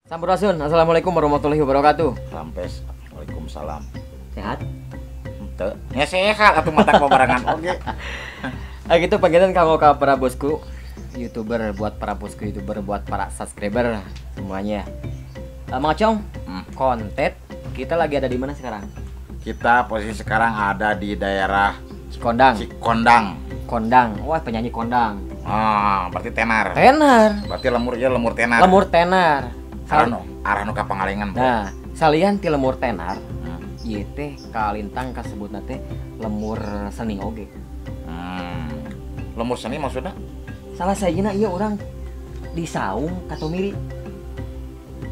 Sampurasun, assalamualaikum warahmatullahi wabarakatuh. Sampes, waalaikumsalam. Sehat? Ente, ya sehat atau mata kebarangan oke. Gitu panggilan kamu ke para bosku YouTuber, buat para bosku YouTuber, buat para subscriber semuanya. Mang Acong, konten kita lagi ada di mana sekarang? Kita posisi sekarang ada di daerah Cikondang. Kondang. Wah, penyanyi kondang. Ah, berarti tenar. Tenar. Berarti lemur tenar. Lemur tenar. Arah nu ka Pangalengan. Nah, salian ti lemur tenar. Ieu teh kalintang kasebutna teh lemur seni oge. Lemur seni maksudnya? Salah sajina ieu urang disaung katomiri.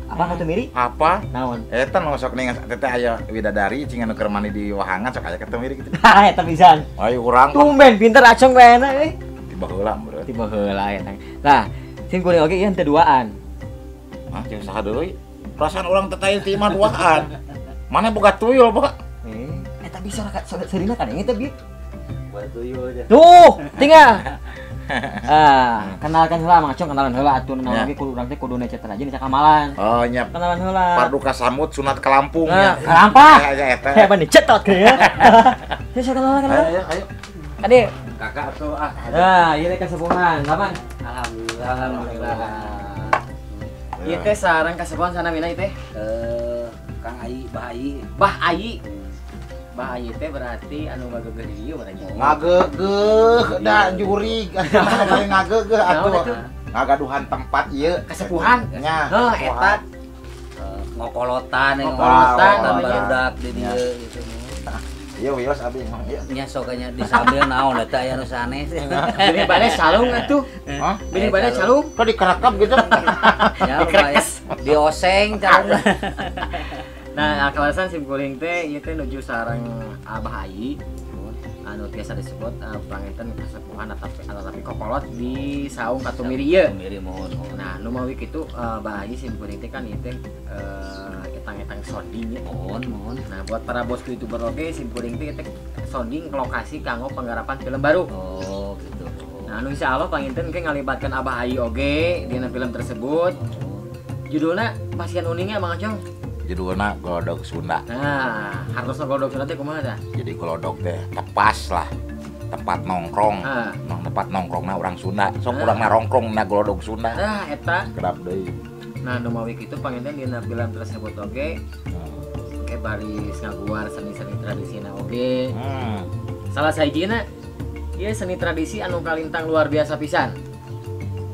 Apa katomiri? Apa? Naon? Eta nu sok ningas teh aya widadari cing anu keur mani di wahangan sok aya katomiri gitu. Hah, eta pisan. Ayo urang Tumben pinter acong baena euy. tiba heula, Bro. Tiba heula eta. Nah, sim kuring oge ieu teu duaan. Hah, jeung saha deui? Perasaan urang teh teh imah duaan. Mana boga tuyul, Pak? Eta bisa serina kan eta bi. Buat tuyul aja. Tuh, tinggal. Kenalkan heula Mang Acong, kenalan heula atuh naon ge kudu urang teh kudu necet rajin sakamalan. Oh, nya Kenalan heula. Parduka samut sunat ke Lampung Nah, nya. kalampah. Ya eta. Heh, bani cetot ge ya. Saya kenalan. Ayo. Kadi. Kakak tuh Nah, ieu teh kasepuhan, kapan? Alhamdulillah. Ieu teh sareng kasepuhan sana mina ieu teh. Kang Ai, Bah Ai. Bah Ayi. Bah Ayi teh berarti anu ngageugeun di dieu berarti. Ngagegeh da jurig atuh ngagegeh atuh. Naon atuh? Ngagaduhan tempat ieu. Kasepuhan. Nya. Eta Ngokolotan yang Ngokolotan namanya namanya. barudak di dia gitu. Ieu wios abi mah ieu. Nya sokanya disambil naon eta aya nu sanes. bini bade salung atuh. Hah? Bini bade salung. Kok dikerekap gitu? Ya lumayan dioseng cara. Nah, kalasan sim kuring teh ieu teh nuju sareng Abah Ayi. Anu biasa disebut panginten kasepuhan tapi kokolot di saung katumiri ieu. Miri mohon. Nah, nu mawi kitu Abah Ayi sim kuring teh kan ieu teh etang-etang sounding ya. Mohon. Nah, buat para bos YouTuber oge sim kuring teh sounding ke lokasi kanggo penggarapan film baru. Oh, gitu. Nah, anu insyaallah panginten ke ngalibatkan Abah Ayi oge dina film tersebut. Judulna Pasian Uningnya Mang Acong. Judulna Glodok Sunda. Nah, hartosna godok Sunda teh kumaha tah? Jadi glodok teh tepas lah. Tempat nongkrong. Tempat nongkrongna urang Sunda. Sok urangna nongkrong na glodok Sunda. Nah, eta. Kerap deui. Nah, nu mawi kitu panginten dina film tersebut oge ke baris ngaguar seni-seni tradisina oge. Salah sajina ieu seni tradisi anu kalintang luar biasa pisan.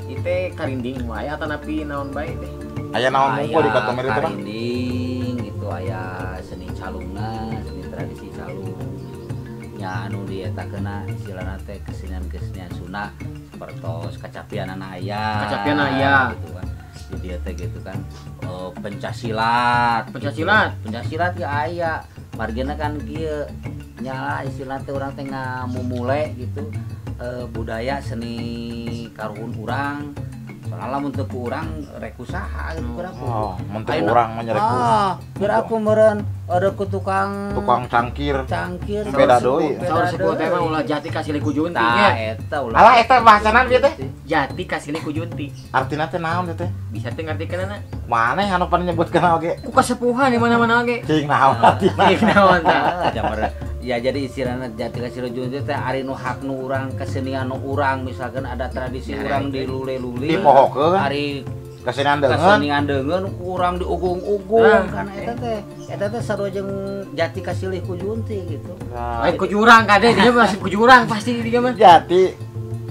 Ieu teh karinding wae atanapi naon bae teh. Aya naon mungkul di katomeri teh, Bang? Karinding gitu aya seni calungna, seni tradisi calung. Nya anu di eta keuna istilahna teh kesenian-kesenian Sunda sapertos kacapianana aya. Kacapian aya. Gitu kan. Jadi teh gitu kan. Pencaksilat. Pencaksilat ya aya. Margina kan kieu nya istilahna teh urang teh ngamumule gitu. Budaya seni karuhun urang. Soalnya lamun teu ku urang rek usaha gitu kurang. Oh, mun teu urang mah nyarek biar aku meureun ada ku tukang cangkir. Beda deui. Saur sepuh teh mah ulah jati kasih ku junti Tah nya. eta ulah. Alah eta bahasana ieu teh. Jati kasih ku junti. Artina teh naon teh? Bisa teh ngartikeunana. Maneh anu pan nyebutkeun oge? Ku kasepuhan di mana-mana oge. Cing naon artina? Ieu naon tah? Ya jadi istilahna jati kasih junti teh ari nu hak nu urang kesenian nu urang misalkan ada tradisi urang di lule-lule. Dipohokeun. Ari Kesenian deungeun. kesenian deungeun urang diugung-ugung kan eta teh sarua jeung jati kasilih ku junti gitu. Lain ku jurang kade dia masih ku jurang pasti dia mah. Jati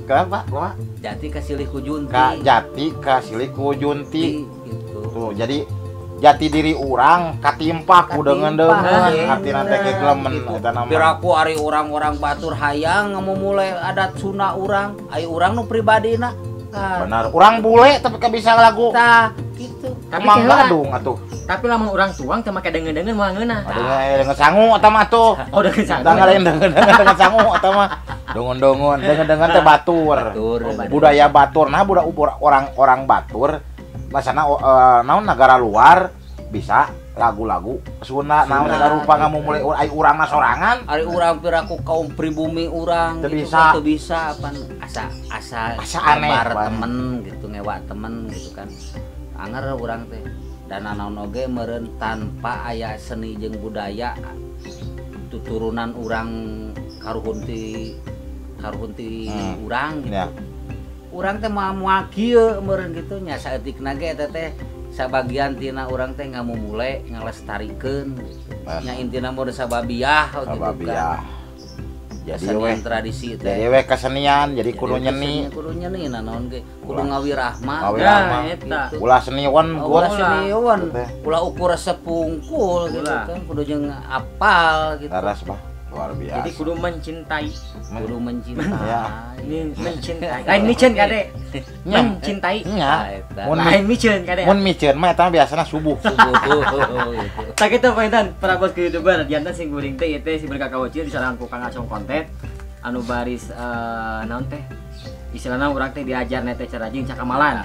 kenapa? Kumaha? Jati kasilih ku junti. Jati kasilih ku junti. Gitu. Tuh, jadi jati diri urang katimpa ku deungeun-deungeun. Artina teh kegelemen eta nama. Biar aku ari urang-urang batur hayang ngamumule adat Sunda urang, ai urang nu pribadina. Benar, urang bule tapi bisa lagu. Tah, gitu. Tapi Emang keheula. Badung atuh. Tapi lamun urang tuang teu make deungeun-deungeun moal ngeunah. Aduh, dengan sangu eta mah tuh. Oh, deungeun sangu. Tanggal lain dengan sangu eta mah. Dongon-dongon, dengan teh batur. Budaya batur. Nah, orang batur masana naon negara luar bisa lagu-lagu Sunda naon eta rupa ngamumule ai urangna sorangan. Ari urang piraku kaum pribumi urang Teu gitu bisa. teu bisa pan asa aneh, gambar Pan. temen gitu ngewa temen gitu kan. Anger urang teh dan naon oge meureun tanpa aya seni jeung budaya tuturunan urang karuhun ti urang gitu. Ya. Urang teh moal kieu meureun gitu nya saeutikna ge eta teh sabagian tina urang teh ngamumule ngalestarikeun gitu. Nya intina mah sababiah gitu kan. Jadi kesenian tradisi teh. Jadi we kesenian, jadi kudu nyeni. Kudu nyeni naon ge. Kudu ngawirahma. Ngawirahma. Gitu. Ulah seniwan, ulah seniwan. Ulah ukur sepungkul gitu kan. Kudu jeung apal gitu. Taras bah. Luar biasa. Jadi kudu mencintai. Kudu mencintai. Ya. Ini mencintai. Lain micen kade. Mencintai. Nya. Lain micen kade. Mun micen mah eta biasana subuh. Gitu. Tak kitu pointan para bos ke YouTuber jantan sing guring teh ieu teh si berkakaweuceun disarang ku Kang Acong konten anu baris naon teh istilahna urang teh diajar teh cara jeung cakamalan.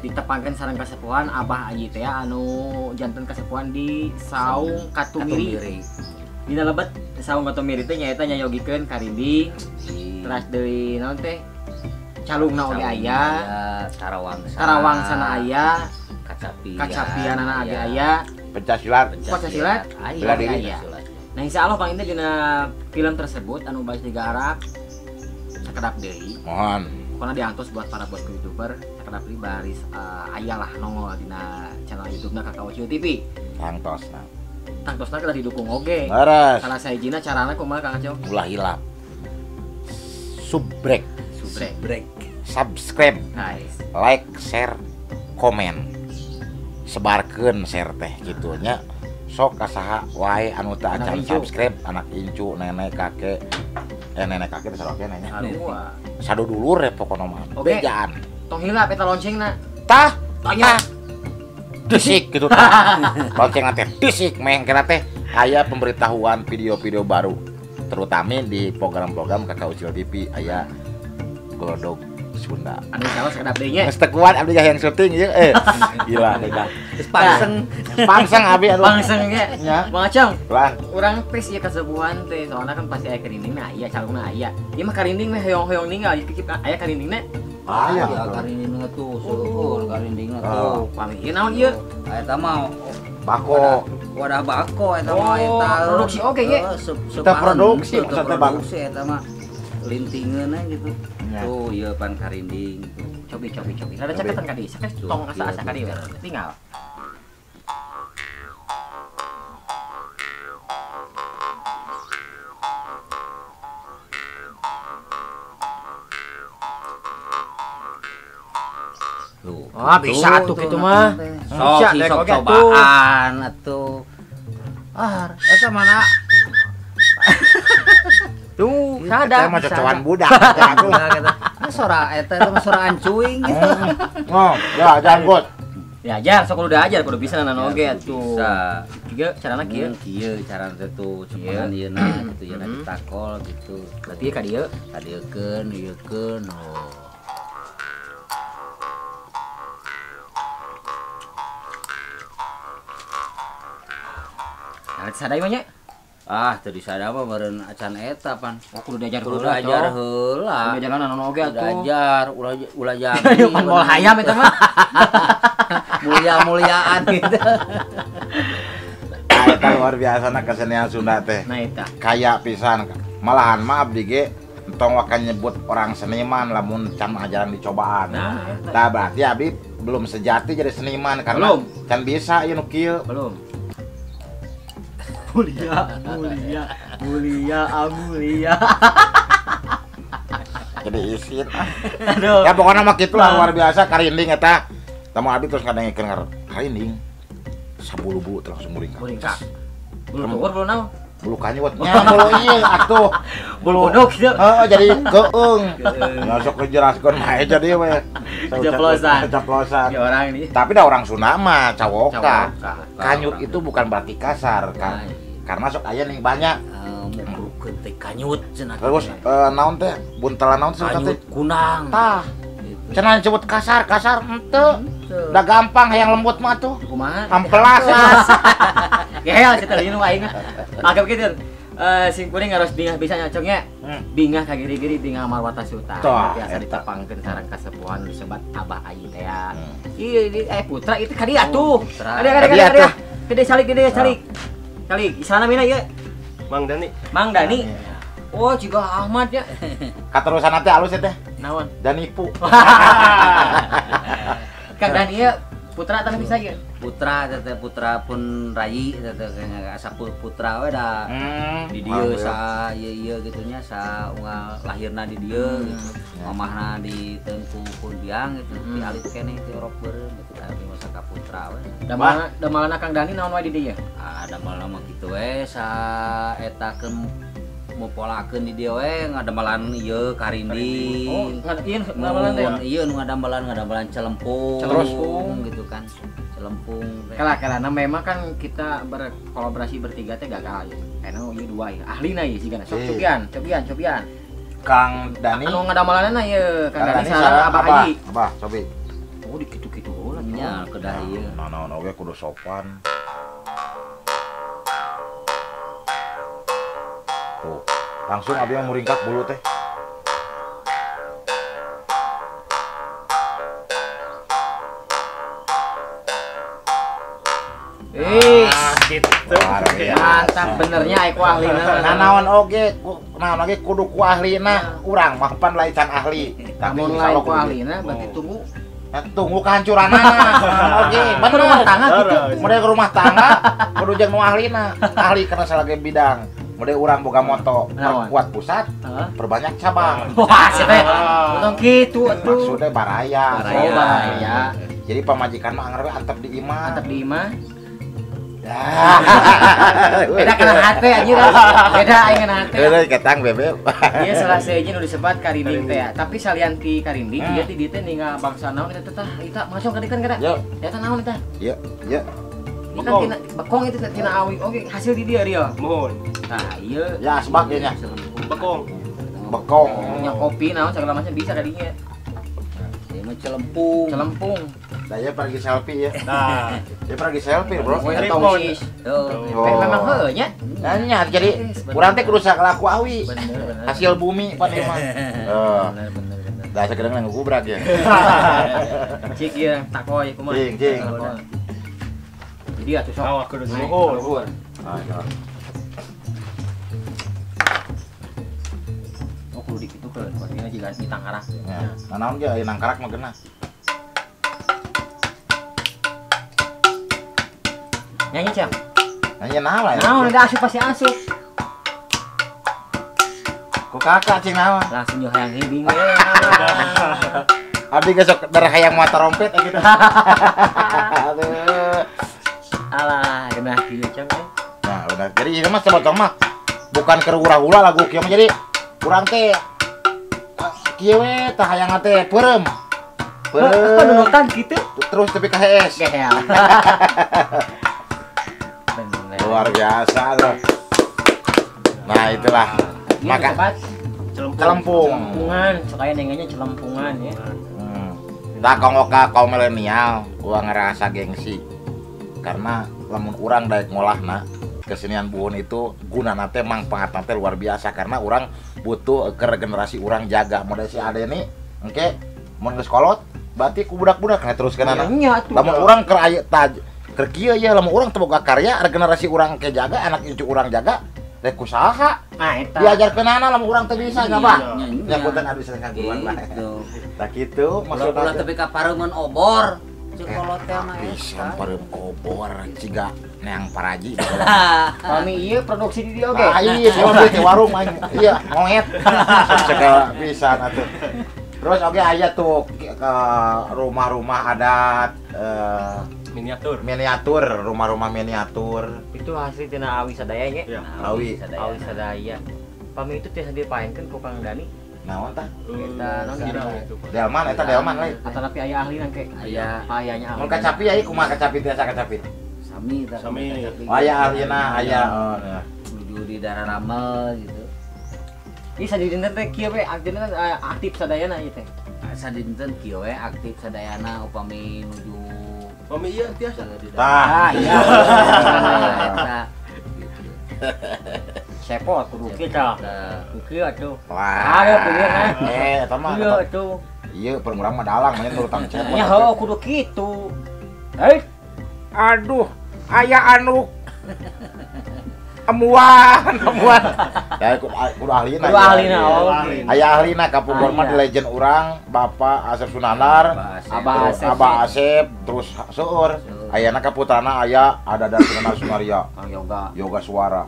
Ditepangkeun sareng kasepuhan Abah Aji teh anu janten kasepuhan di Saung Katumiri. Dina lebet saung Katumiri teh nyaeta nyayogikeun karinding. Terus deui naon teh calungna oge aya, Karawangsana aya, kacapianana age aya, Pencaksilat bela diri. Nah insyaallah Bang Indah dina film tersebut anu baris digarap sakedap deui. Mohon. Pokona diantos buat para bos YouTuber sakedap deui baris aya lah nongol dina channel YouTube-na Kakao Cio TV. Tangtosna. Tangtosna kita didukung oge. Laras. Salah sahijina carana kumaha Kang Acong? Ulah hilap. Subrek. Subscribe. Nice. Like, share, komen. Sebarkeun share teh kitu nya. Sok kasaha wae anu teu acan subscribe, anak incu, nenek kakek. Nenek kakek teh saroke nya. Sadu dulur ya pokona mah. Bejaan. Tong hilap eta loncengna. Tah, tanya. Disik gitu tah. Loncengna teh disik mengkena teh aya pemberitahuan video-video baru. Terutama di program-program Kakao Cio TV aya Glodok Sunda. Anu salah sakedap deui nya. Geus teu kuat abdi yang syuting ieu gila deui. Geus pangseng abi aduh. Pangseng ge. Bang Acong. Lah, Urang tes ieu kasebuhan teh soalna kan pasti aya karindingna aya calungna aya. Ieu mah karinding mah hoyong-hoyong ninggal dikip aya karindingna. aya karindingna tuh, seueur karindingna tuh. Pami ieu naon ieu? Eta mah bako. wadah bako eta mah eta. Produksi oge ge. Kita produksi maksudnya bang. Produksi eta mah lintingeunna gitu. Ya. Tuh ieu pan karinding tuh. Cobi. Ada caketan ka dieu. Sakes tong asa-asa ka dieu. Tinggal. Oh, bisa tuh gitu mah. Sok cobaan atuh. Eta mana? Tuh, Kita sada. mah cocokan budak aku. Sora eta mah sora ancuing gitu. Oh, ya janggut. Diajar, sok kudu diajar, kudu bisa nanan oge atuh. Bisa. Kieu carana kieu. Kieu carana teh tuh cuman ieu na gitu ya ditakol gitu. Berarti ka dieu. Kadiekeun oh. Nah, sadai mah nya. Ah, teu disada mah meureun acan eta pan. Oh, kudu diajar Kudu heula. ajar heula. Kudu diajar nanan oge atuh. Ajar ulah jadi. Mau hayam eta mah. Mulia-muliaan gitu. Eta luar biasa na kesenian Sunda teh. Nah eta. Kaya pisan. Malahan mah abdi ge entong wakan nyebut orang seniman lamun can ajaran dicobaan. Nah, berarti abdi belum sejati jadi seniman karena can bisa ieu nu kieu. Belum. Mulia. Jadi isin. Aduh. Ya pokoknya mah kitu lah luar biasa karinding eta. Tamu abdi terus ngadengkeun karinding. Sabulu-bulu terus langsung muringkak. Muringkak. Bulu tukur bulu naon? Bulu kanyut nya bulu ieu atuh. Bulu uduk kieu. Heeh jadi keung. Masuk dijelaskeun mah jadi we. Ceplosan. Ya orang ini. Tapi da orang Sunda mah cawoka. Kanyut itu bukan berarti kasar kan. Karena sok aya ning banyak. Mengrukeun teh kanyut cenah. Terus naon teh? Buntelan naon teh? Kanyut kunang. Tah. Cenah disebut kasar henteu. Da gampang hayang lembut mah tuh. Kumaha? Ampelas. Ya, kita lieu nu aing. Agak kitu. Sing kuring harus bingah bisa nyocoknya. Bingah ka giri-giri bingah marwata sultan. Biasa ditepangkeun sareng kasepuhan disebat Abah Ayi teh ya. Ieu putra itu ka dia tuh. Ada. Gede salik. Salik, isana mina ieu. Mang Dani. Mang Dani. Oh, juga Ahmad ya. Katerusan teh alus teh. Naon? Danipu. Kang Dani ya putra tanah bisa ya. Putra pun rai asa putra we da di dieu sa ieu gitunya sa unggal lahirna di dieu gitu. Mamahna di Tengku Pundiang gitu. Di alit keneh ti orok beureum gitu abi masa ka putra we. Damalna Kang Dani naon wae di dieu? Damalna mah kitu we sa eta mupolakeun di dieu we ngadambalan ieu karindi. Oh, ngadamelan teh. Ieu nu ngadambalan celempung gitu kan. Celempung. Kala memang kan kita berkolaborasi bertiga teh gagal ya. Karena ieu dua ya. Ahlina ieu sigana. Sok cobian. Kang Dani. Anu ngadamelanna ieu Kang Dani sareng Abah Haji. Abah, cobi. Oh, di kitu-kitu heula nya kedah ieu. Naon oge kudu sopan. Tuh, langsung abi mah muringkak bulu teh. Gitu. Mantap benernya aku ahlina. Naon oge kudu ku ahlina. Urang mah pan lain can ahli. Tapi lain ku ahlina berarti tunggu kehancuran oke bener rumah tangga gitu. Model rumah tangga kudu jeung nu ahlina. Ahli kana salage bidang. Model urang boga moto perkuat pusat, perbanyak cabang. Wah, teh. Untung kitu atuh. Maksudnya baraya. Baraya. Jadi pamajikan mah anggar antep di imah. Beda kana hate anjir. Beda aing kana hate. Beda ketang bebek. Ieu salah sejen nu disebat karinding teh ya. Tapi salianti karinding dia di dieu teh ningal bangsa naon eta teh eta masuk kadikeun kada? Eta naon eta? Iya. Ikan tina bekong itu tina awi. Oke, hasil di dia dia. Mohon. Nah, ieu ya asbak nya. Bekong. Nya kopi naon segala macam bisa kadinya. Ieu mah celempung. Daya pergi selfie ya. Nah, dia pergi selfie, Bro. Tongsis. Memang heuh nya. Nanya jadi urang teh kudu sakalaku awi. Bener. Hasil bumi pan emang. Bener. Da sakedeung ngagubrak ya. Cik ieu takoy kumaha. Cing. Jadi atuh sok. awak kudu nuhun. Oh, kudu dikitukeun. Wargina jiga ditangkarak. Ya, naon ge aya nangkarak mah geuna. Nyanyi Cam. Nanya naon ya? Naon ada asup pasti asup. Ku kakak cing naon? Langsung yo hayang hibing we. Abdi gesok darah hayang mata rompet gitu. Aduh. Alah, genah kieu Cam. Nah, udah. Jadi ini mah sebetulnya mah bukan keur ulah-ulah lagu kieu mah jadi urang teh kieu we tah hayang teh peureum. Penunutan gitu. Terus tepi ka HS. Gehel. Luar biasa loh. Nah, itulah. Maka celempungan. Sekaya nengennya celempungan ya. Tah kongoka kaum milenial gua ngerasa gengsi. Karena lamun urang daek ngolahna kesenian buhun itu gunana teh mangpaatna teh luar biasa karena urang butuh ke generasi urang jaga model si ade ini engke mun geus kolot berarti ku budak-budak nah teruskeun anak. Lamun urang keur aya keur kieu ya lamun urang teu boga karya generasi urang ke jaga anak incu urang jaga rek kusaha. Nah, eta diajarkeun anak lamun urang teu bisa nya Pak. Nya punten adu sering kaguan lah. Tah kitu maksudna teh ka pareumon obor. Cek kolot teh mah bisa pareum obor ciga neang paraji. kami ieu produksi di dia oge. Iya, di warung aing. Iya, ngoet. Segala pisan atuh. Terus oke aya tuh ke rumah-rumah adat miniatur, rumah-rumah miniatur. Itu hasil tina awi sadaya ge. Ya. Awi sadaya. Pami itu tiasa dipaenkeun ku Kang Dani. Naon tah? Eta naon Delman eta Delman lain. Atau tapi aya ahli nang ke. Ayanya ahli. Mun kacapi aya kumaha kacapi tiasa kacapi? Sami. Aya ahlina aya menuju di daerah Ramel gitu. Ih sadinten teh kieu we aktipna aktif sadayana ieu teh. Sadinten kieu we aktif sadayana upami nuju Mami iya tiasa. Tah, iya. Eta. cepot kudu kita. Kieu atuh. Wah. Ada pilihan nah. Eta mah. Iya atuh. Iya, perang mah dalang mah nurutang cepot. Nya heuh kudu kitu. Aduh, aya anu emuan. Ya kudu ahlina. Kudu ahlina. Aya ahlina kapungkur mah di legend urang Bapak Asep Sunandar, Abah Asep, terus seueur. Ayana kaputrana aya ada dari Sunandar Sunaria. Kang Yoga Suara.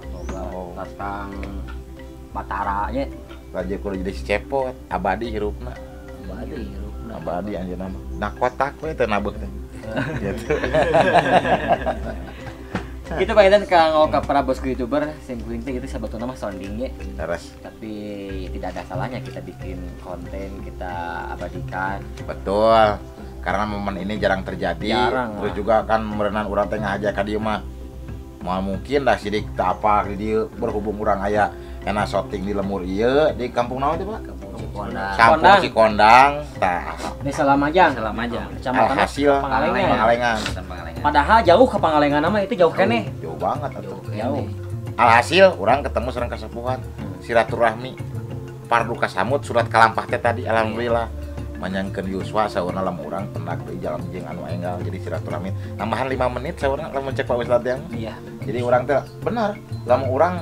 Tas Kang Batara nya. Raja kudu jadi si cepot, abadi hirupna. Abadi anjeunna mah. Nah kotak we teh nabeuk teh. Gitu. Gitu Pak Edan kang oka para bosku YouTuber sing kuing teh itu sebetulnya mah sounding ge. Terus Tapi tidak ada salahnya kita bikin konten, kita abadikan. betul. Karena momen ini jarang terjadi. Jarang, Terus juga kan merenang urang teh ngajak ka dieu mah. Mau mungkin dah sidik teu apa di dieu berhubung urang aya enak syuting di lemur ieu di kampung naon teh Pak? Kampung Cikondang. Tah, Ini Salamajang. Kecamatan hasil Pangalengan. Padahal jauh ke Pangalengan nama itu jauh keneh. Jauh banget atuh. Jauh. Alhasil orang ketemu sareng kasepuhan silaturahmi pardu kasamut surat kalampah teh tadi alhamdulillah manyangkeun Yuswa saurna lamun urang pendak deui jalan jeung anu enggal jadi silaturahmi tambahan 5 menit saurna lamun cek Pak Ustad yang Iya. jadi urang teh bener lamun urang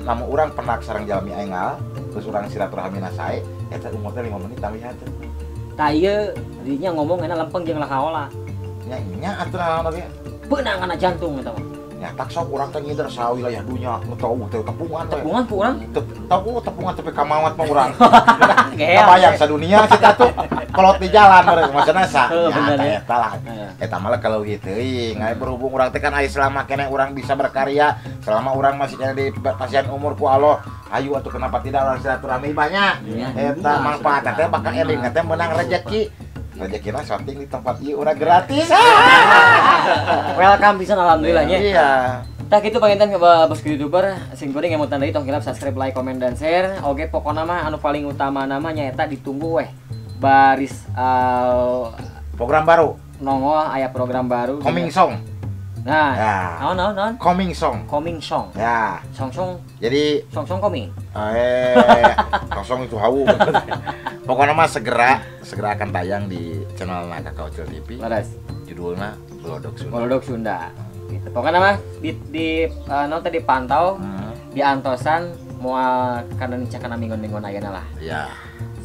lamun urang pendak sareng jalmi enggal terus urang silaturahmi sae eta umur teh 5 menit tambahan teh Tah ieu dinya ngomong enak lempeng jeung lakaola. nya atuh naon teh Beunang kana jantung eta mah. nyatak sok urang teh ngider sa wilayah dunya nu tahu teh tepungan we Tepungan ku urang. tahu tepungan tapi kamawat mah urang Gea. kabayang sadunia kita tuh kolot di jalan mereka maksudnya Bener ya. eta lah eta malah kalau gitu ngai berhubung urang teh kan aya selama kene urang bisa berkarya selama urang masih kena di pasien umur ku Allah ayo atuh kenapa tidak urang silaturahmi banyak eta manfaatna teh bakal eling teh menang rezeki rezekina syuting di tempat ieu urang gratis Welcome pisan alhamdulillahnya. iya Tah kitu panginten ke bosku YouTuber sing goreng emot tandai tong kilap subscribe, like, comment dan share. Oke pokokna mah anu paling utama namanya eta ditunggu weh. Baris program baru nongol aya program baru. coming song Nah, ya naon? coming song Coming song. ya Song jadi coming. kosong itu hawu. Pokoknya mah segera akan tayang di channel Kakak Ocil TV. Laras. Judulnya Glodok Sunda. Glodok Sunda. Gitu. Pokoknya mah di non tadi pantau di antosan moal kana kana minggon-minggon ayeuna lah. Iya.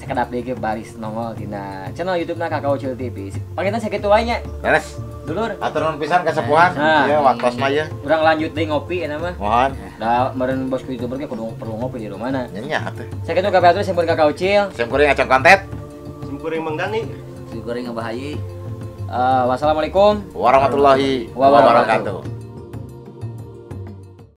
Sekedap deui baris nongol dina channel YouTube-na Kakak Ocil TV. Panginten sakitu wae nya. Beres. Dulur. Atur nuhun pisan ka sepuhan. Ieu waktos mah ieu. Urang lanjut deui ngopi eta mah. Mohon. Da meureun bosku YouTuber ge kudu perlu ngopi di rumahna. Nya atuh. Sakitu kabeh atuh sing Kakak Ocil. Sim kuring acong kontet. Simkuring Mang Dani. Si goreng ngebahayi. Wassalamualaikum Warahmatullahi wabarakatuh.